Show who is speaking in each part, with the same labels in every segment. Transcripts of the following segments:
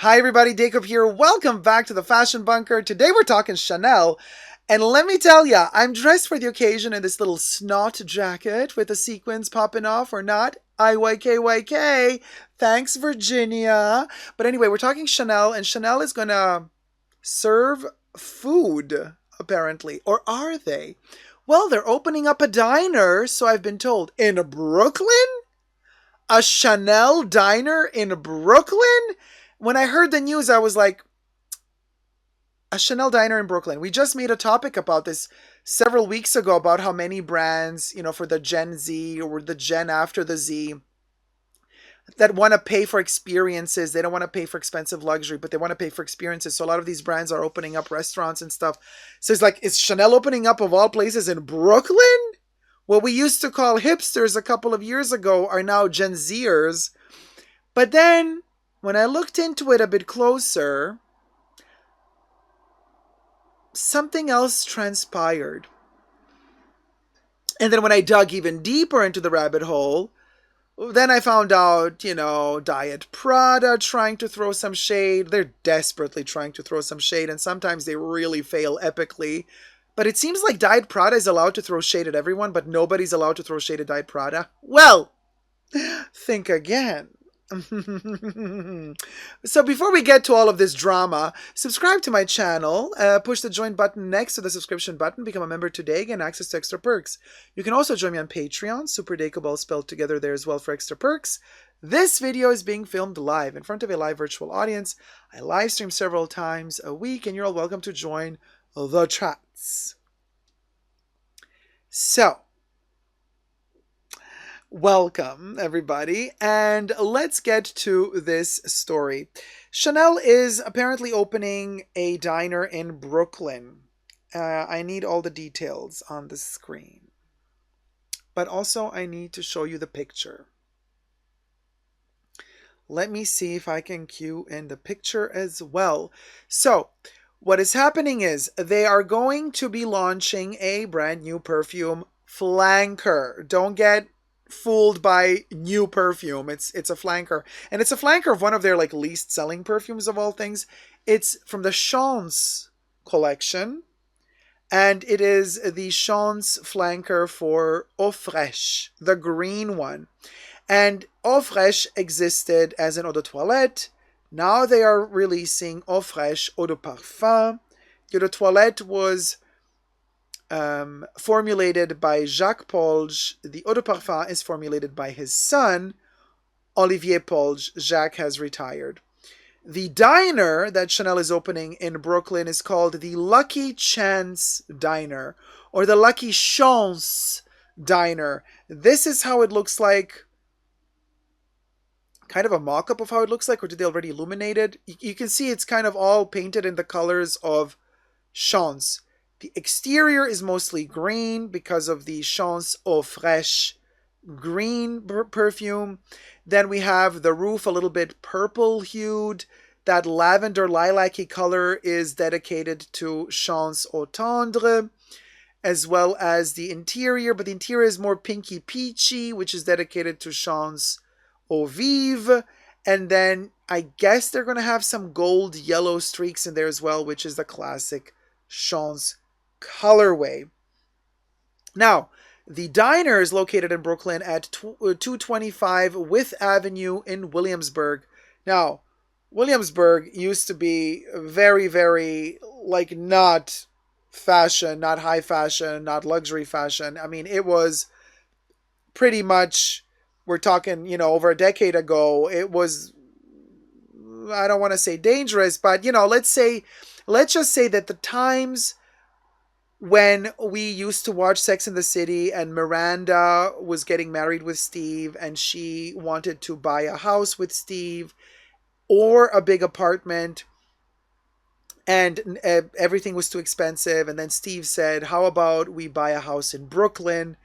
Speaker 1: Hi everybody, Dacob here. Welcome back to the Fashion Bunker. Today we're talking Chanel. And let me tell ya, I'm dressed for the occasion in this little snot jacket with the sequins popping off or not. IYKYK. Thanks, Virginia. But anyway, we're talking Chanel, and Chanel is gonna serve food, apparently. Or are they? Well, they're opening up a diner, so I've been told. In Brooklyn? A Chanel diner in Brooklyn? When I heard the news, I was like, a Chanel diner in Brooklyn. We just made a topic about this several weeks ago about how many brands, for the Gen Z or the Gen after the Z, that want to pay for experiences. They don't want to pay for expensive luxury, but they want to pay for experiences. So a lot of these brands are opening up restaurants and stuff. So it's like, is Chanel opening up of all places in Brooklyn? What we used to call hipsters a couple of years ago are now Gen Zers. But then when I looked into it a bit closer, something else transpired. And then when I dug even deeper into the rabbit hole, then I found out, Diet Prada trying to throw some shade. They're desperately trying to throw some shade, and sometimes they really fail epically. But it seems like Diet Prada is allowed to throw shade at everyone, but nobody's allowed to throw shade at Diet Prada. Well, think again. So before we get to all of this drama, subscribe to my channel, push the join button next to the subscription button, become a member today, gain access to extra perks. You can also join me on Patreon, superdacob all spelled together there as well for extra perks. This video is being filmed live in front of a live virtual audience. I live stream several times a week, and you're all welcome to join the chats. So, welcome, everybody, and let's get to this story. Chanel is apparently opening a diner in Brooklyn. I need all the details on the screen. But also, I need to show you the picture. Let me see if I can cue in the picture as well. So, what is happening is they are going to be launching a brand new perfume flanker. Don't get fooled by new perfume. It's a flanker, and it's a flanker of one of their least selling perfumes of all things. It's from the Chance collection, and it is the Chance flanker for Eau Fraiche, the green one. And Eau Fraiche existed as an eau de toilette. Now they are releasing Eau Fraiche eau de parfum. Eau de toilette was formulated by Jacques Polge. The eau de parfum is formulated by his son, Olivier Polge. Jacques has retired. The diner that Chanel is opening in Brooklyn is called the Lucky Chance Diner, or the Lucky Chance Diner. This is how it looks like. Kind of a mock-up of how it looks like, or did they already illuminate it? You can see it's kind of all painted in the colors of Chance. The exterior is mostly green because of the Chance Eau Fraiche green perfume. Then we have the roof a little bit purple hued. That lavender lilac-y color is dedicated to Chance Eau Tendre, as well as the interior. But the interior is more pinky peachy, which is dedicated to Chance Eau Vive. And then I guess they're going to have some gold yellow streaks in there as well, which is the classic Chance colorway. Now, the diner is located in Brooklyn at 225 Wythe Avenue in Williamsburg. Now, Williamsburg used to be very, very, not fashion, not high fashion, not luxury fashion. I mean, it was pretty much, we're talking, over a decade ago, it was, I don't want to say dangerous, but, let's just say that the times when we used to watch Sex and the City and Miranda was getting married with Steve and she wanted to buy a house with Steve or a big apartment, and everything was too expensive, and then Steve said, how about we buy a house in Brooklyn?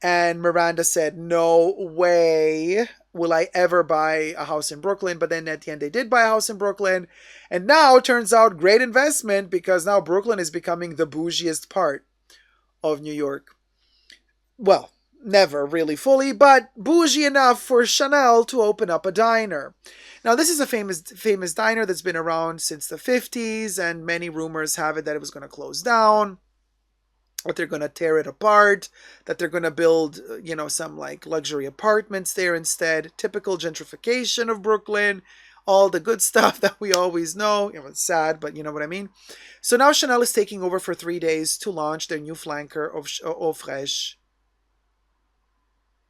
Speaker 1: And Miranda said, no way will I ever buy a house in Brooklyn. But then at the end, they did buy a house in Brooklyn. And now, turns out, great investment, because now Brooklyn is becoming the bougiest part of New York. Well, never really fully, but bougie enough for Chanel to open up a diner. Now, this is a famous diner that's been around since the 50s, and many rumors have it that it was going to close down, that they're going to tear it apart, that they're going to build, some like luxury apartments there instead. Typical gentrification of Brooklyn, all the good stuff that we always know. It's sad, but you know what I mean. So now Chanel is taking over for 3 days to launch their new flanker of Eau Fraiche,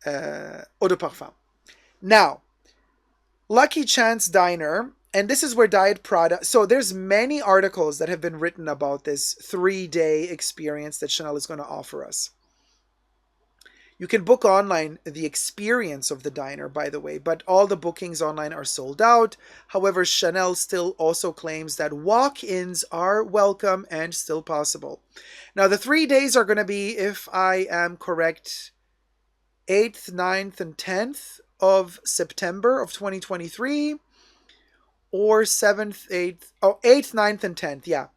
Speaker 1: Eau de Parfum. Now, Lucky Chance Diner, and this is where Diet Prada. So there's many articles that have been written about this 3-day experience that Chanel is going to offer us. You can book online the experience of the diner, by the way, but all the bookings online are sold out. However, Chanel still also claims that walk-ins are welcome and still possible. Now, the 3 days are going to be, if I am correct, 8th, 9th, and 10th of September of 2023, or 7th, 8th, 8th, 9th, and 10th, yeah.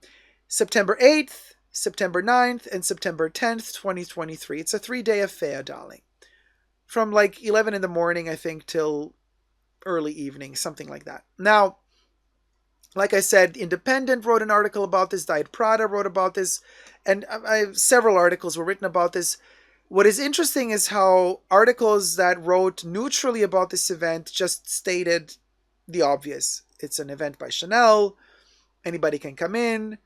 Speaker 1: September 8th, September 9th, and September 10th, 2023. It's a 3-day affair, darling. From like 11 in the morning, I think, till early evening, something like that. Now, like I said, Independent wrote an article about this, Diet Prada wrote about this, and several articles were written about this. What is interesting is how articles that wrote neutrally about this event just stated the obvious. It's an event by Chanel. Anybody can come in.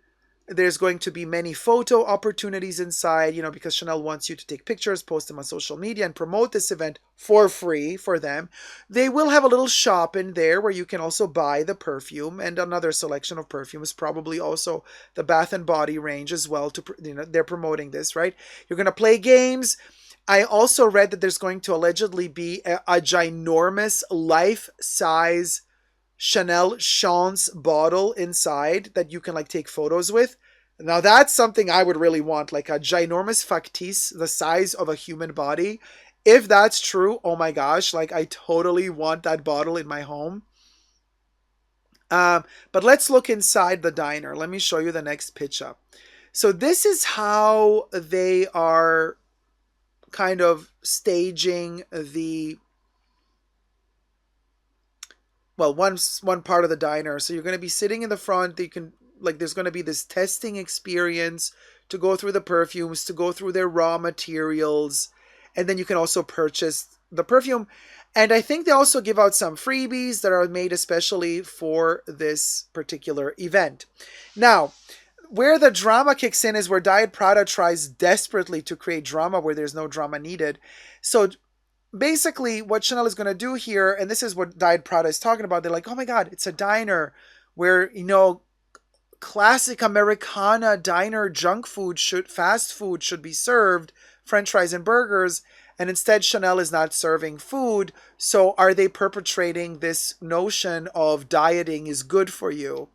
Speaker 1: There's going to be many photo opportunities inside, because Chanel wants you to take pictures, post them on social media, and promote this event for free for them. They will have a little shop in there where you can also buy the perfume and another selection of perfumes, probably also the Bath and Body range as well. They're promoting this, right? You're going to play games. I also read that there's going to allegedly be a ginormous life-size Chanel Chance bottle inside that you can like take photos with. Now that's something I would really want, like a ginormous factice the size of a human body. If that's true, oh my gosh, like I totally want that bottle in my home. But let's look inside the diner. Let me show you the next pitch up. So this is how they are kind of staging the one part of the diner. So you're going to be sitting in the front. You can there's going to be this testing experience to go through the perfumes, to go through their raw materials, and then you can also purchase the perfume. And I think they also give out some freebies that are made especially for this particular event. Now, where the drama kicks in is where Diet Prada tries desperately to create drama where there's no drama needed. So basically, what Chanel is going to do here, and this is what Diet Prada is talking about, they're like, oh my God, it's a diner where, classic Americana diner junk food fast food should be served, French fries and burgers, and instead Chanel is not serving food. So are they perpetrating this notion of dieting is good for you?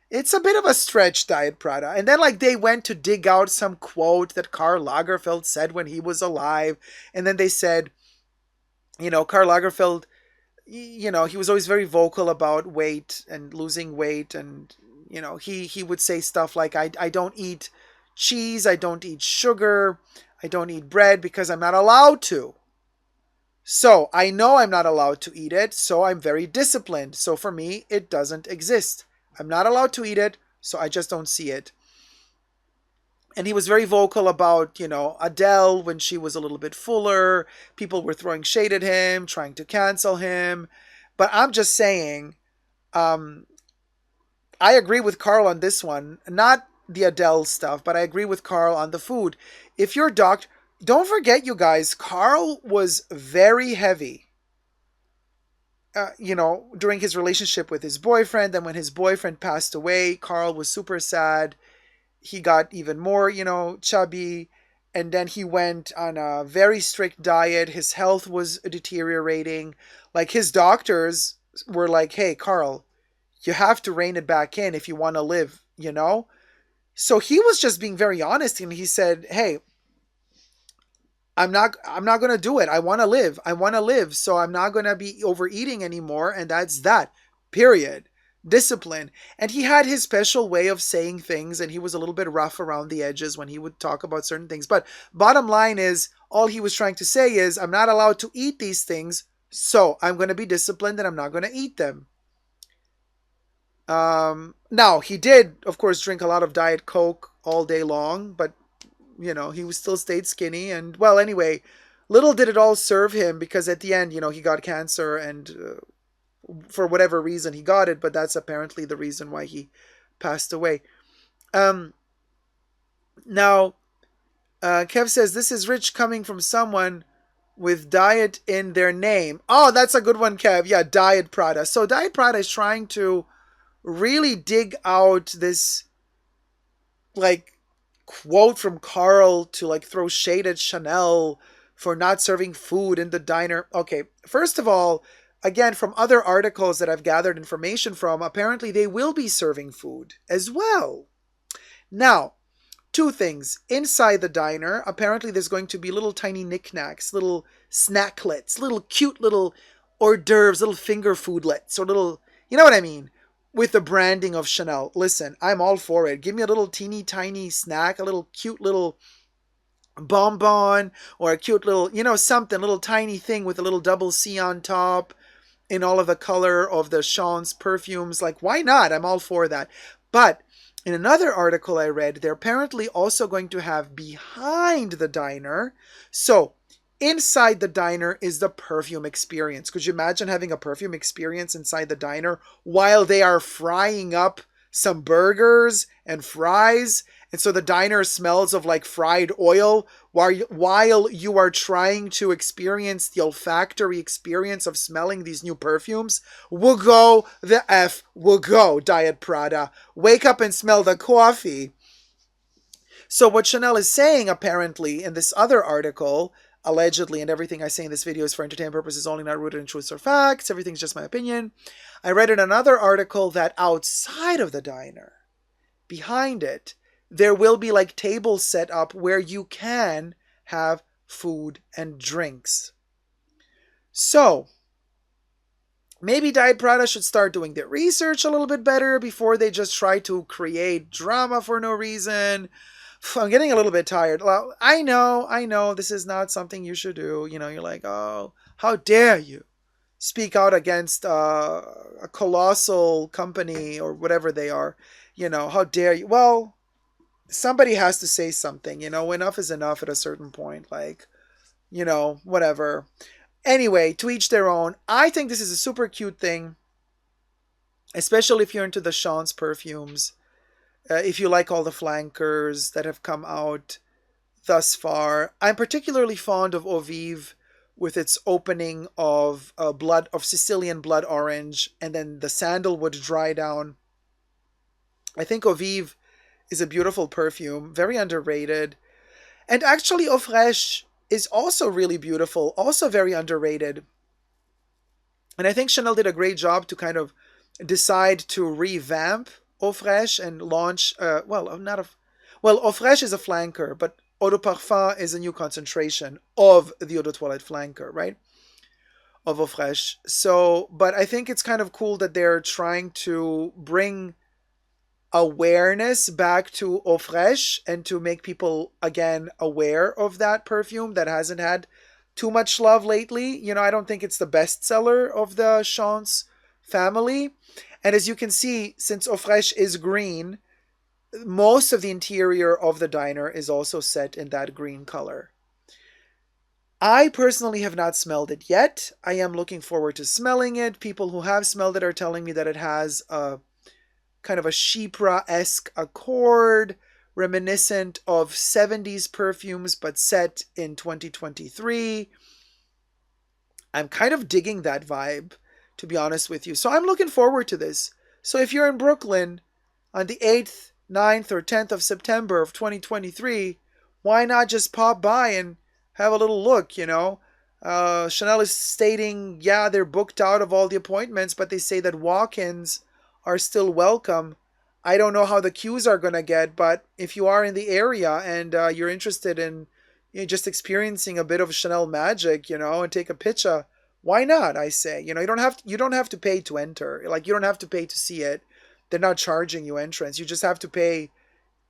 Speaker 1: It's a bit of a stretch, Diet Prada. And then they went to dig out some quote that Karl Lagerfeld said when he was alive. And then they said, Karl Lagerfeld, he was always very vocal about weight and losing weight. And, he would say stuff like, I don't eat cheese, I don't eat sugar, I don't eat bread because I'm not allowed to. So I know I'm not allowed to eat it, so I'm very disciplined. So for me, it doesn't exist. I'm not allowed to eat it, so I just don't see it. And he was very vocal about, Adele when she was a little bit fuller. People were throwing shade at him, trying to cancel him. But I'm just saying, I agree with Karl on this one. Not the Adele stuff, but I agree with Karl on the food. If you're doctor, don't forget, you guys, Karl was very heavy. During his relationship with his boyfriend. Then when his boyfriend passed away, Karl was super sad. He got even more, chubby. And then he went on a very strict diet. His health was deteriorating. His doctors were like, hey, Karl, you have to rein it back in if you want to live, So he was just being very honest. And he said, hey, I'm not going to do it. I want to live. So I'm not going to be overeating anymore. And that's that. Period. Discipline. And he had his special way of saying things, and he was a little bit rough around the edges when he would talk about certain things. But bottom line is, all he was trying to say is, I'm not allowed to eat these things, so I'm going to be disciplined and I'm not going to eat them. Now, he did, of course, drink a lot of Diet Coke all day long, but, he was still stayed skinny. And, well, anyway, little did it all serve him because at the end, he got cancer and for whatever reason he got it, but that's apparently the reason why he passed away. Um, Now, Kev says, this is rich coming from someone with diet in their name. Oh, that's a good one, Kev. Yeah, Diet Prada. So Diet Prada is trying to really dig out this, like, quote from Carl to, like, throw shade at Chanel for not serving food in the diner. Okay, first of all, again, from other articles that I've gathered information from, apparently they will be serving food as well. Now, two things. Inside the diner, apparently there's going to be little tiny knickknacks, little snacklets, little cute little hors d'oeuvres, little finger foodlets, or little, you know what I mean? With the branding of Chanel. Listen, I'm all for it. Give me a little teeny tiny snack, a little cute little bonbon, or a cute little, something, little tiny thing with a little double C on top in all of the color of the Chan's perfumes. Like, why not? I'm all for that. But in another article I read, they're apparently also going to have behind the diner. So, inside the diner is the perfume experience. Could you imagine having a perfume experience inside the diner while they are frying up some burgers and fries? And so the diner smells of like fried oil while you are trying to experience the olfactory experience of smelling these new perfumes. We'll go, the F will go, Diet Prada. Wake up and smell the coffee. So what Chanel is saying, apparently, in this other article, allegedly, and everything I say in this video is for entertainment purposes only, not rooted in truth or facts. Everything's just my opinion. I read in another article that outside of the diner, behind it, there will be like tables set up where you can have food and drinks. So, maybe Diet Prada should start doing their research a little bit better before they just try to create drama for no reason. I'm getting a little bit tired. Well, I know, this is not something you should do. You're like, oh, how dare you speak out against a colossal company or whatever they are. How dare you? Well, somebody has to say something, enough is enough at a certain point, like, whatever. Anyway, to each their own. I think this is a super cute thing, especially if you're into the Chan's perfumes. If you like all the flankers that have come out thus far. I'm particularly fond of Eau Vive with its opening of Sicilian blood orange and then the sandalwood dry down. I think Eau Vive is a beautiful perfume, very underrated. And actually Eau Fraiche is also really beautiful, also very underrated. And I think Chanel did a great job to kind of decide to revamp Eau Fraiche and launch, Eau Fraiche is a flanker, but Eau de Parfum is a new concentration of the Eau de Toilette flanker, right? Of Eau Fraiche. So, but I think it's kind of cool that they're trying to bring awareness back to Eau Fraiche and to make people again aware of that perfume that hasn't had too much love lately. I don't think it's the bestseller of the Chan's family. And as you can see, since Eau Fraiche is green, most of the interior of the diner is also set in that green color. I personally have not smelled it yet. I am looking forward to smelling it. People who have smelled it are telling me that it has a kind of a Chypre-esque accord, reminiscent of 70s perfumes, but set in 2023. I'm kind of digging that vibe, to be honest with you. So I'm looking forward to this. So if you're in Brooklyn on the 8th, 9th, or 10th of September of 2023, why not just pop by and have a little look, Chanel is stating, yeah, they're booked out of all the appointments, but they say that walk-ins are still welcome. I don't know how the queues are going to get, but if you are in the area and you're interested in just experiencing a bit of Chanel magic, and take a picture, why not? I say, you don't have to pay to enter. Like, you don't have to pay to see it. They're not charging you entrance. You just have to pay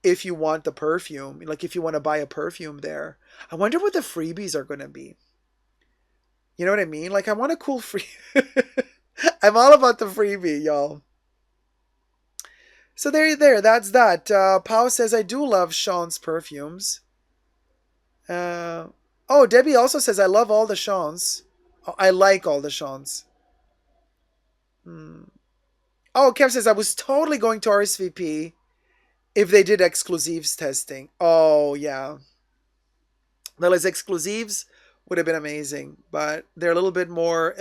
Speaker 1: if you want the perfume, like if you want to buy a perfume there. I wonder what the freebies are going to be. You know what I mean? Like, I want a cool free. I'm all about the freebie, y'all. So there. That's that. Pau says, I do love Sean's perfumes. Uh, oh, Debbie also says, I love all the Sean's. Oh, I like all the Sean's. Hmm. Oh, Kev says, I was totally going to RSVP if they did exclusives testing. Oh, yeah. Les exclusives would have been amazing, but they're a little bit more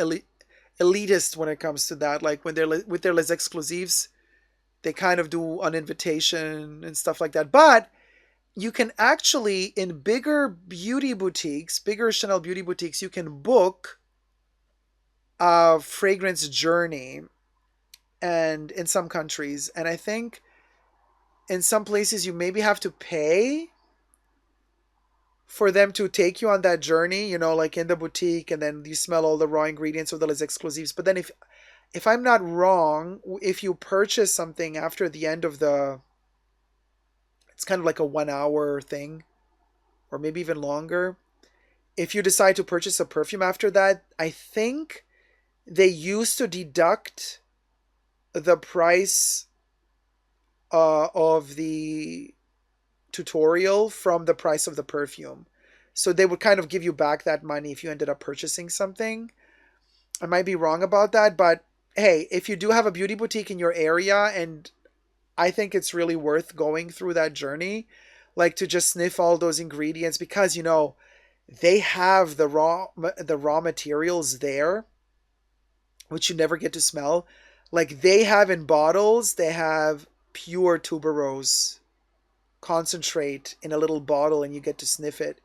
Speaker 1: elitist when it comes to that. Like when they're with their les exclusives, they kind of do an invitation and stuff like that. But you can actually, in bigger beauty boutiques, bigger Chanel beauty boutiques, you can book a fragrance journey, and in some countries, and I think in some places you maybe have to pay for them to take you on that journey, like in the boutique, and then you smell all the raw ingredients of the les exclusives. But then if I'm not wrong, if you purchase something after the end of it's kind of like a 1 hour thing, or maybe even longer. If you decide to purchase a perfume after that, I think they used to deduct the price of the tutorial from the price of the perfume. So they would kind of give you back that money if you ended up purchasing something. I might be wrong about that, but hey, if you do have a beauty boutique in your area, and I think it's really worth going through that journey, like to just sniff all those ingredients, because they have the raw materials there, which you never get to smell. Like they have in bottles, they have pure tuberose concentrate in a little bottle, and you get to sniff it.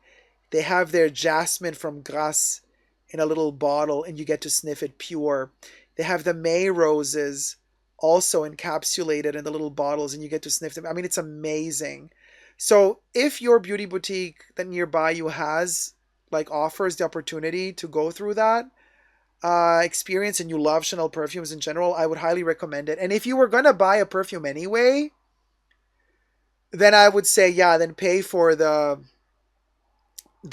Speaker 1: They have their jasmine from Grasse in a little bottle, and you get to sniff it pure. They have the May roses also encapsulated in the little bottles, and you get to sniff them. I mean, it's amazing. So if your beauty boutique that nearby you has like offers the opportunity to go through that experience, and you love Chanel perfumes in general, I would highly recommend it. And if you were gonna buy a perfume anyway, then I would say, yeah, then pay for the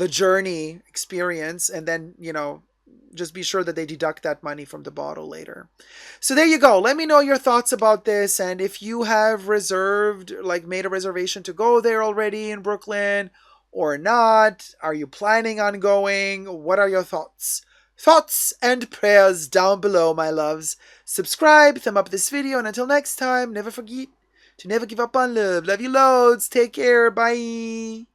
Speaker 1: journey experience, and then just be sure that they deduct that money from the bottle later. So there you go. Let me know your thoughts about this, and if you have made a reservation to go there already in Brooklyn or not. Are you planning on going? What are your thoughts and prayers down below, my loves? Subscribe, thumb up this video, and until next time, never forget to never give up on love. Love you loads. Take care. Bye.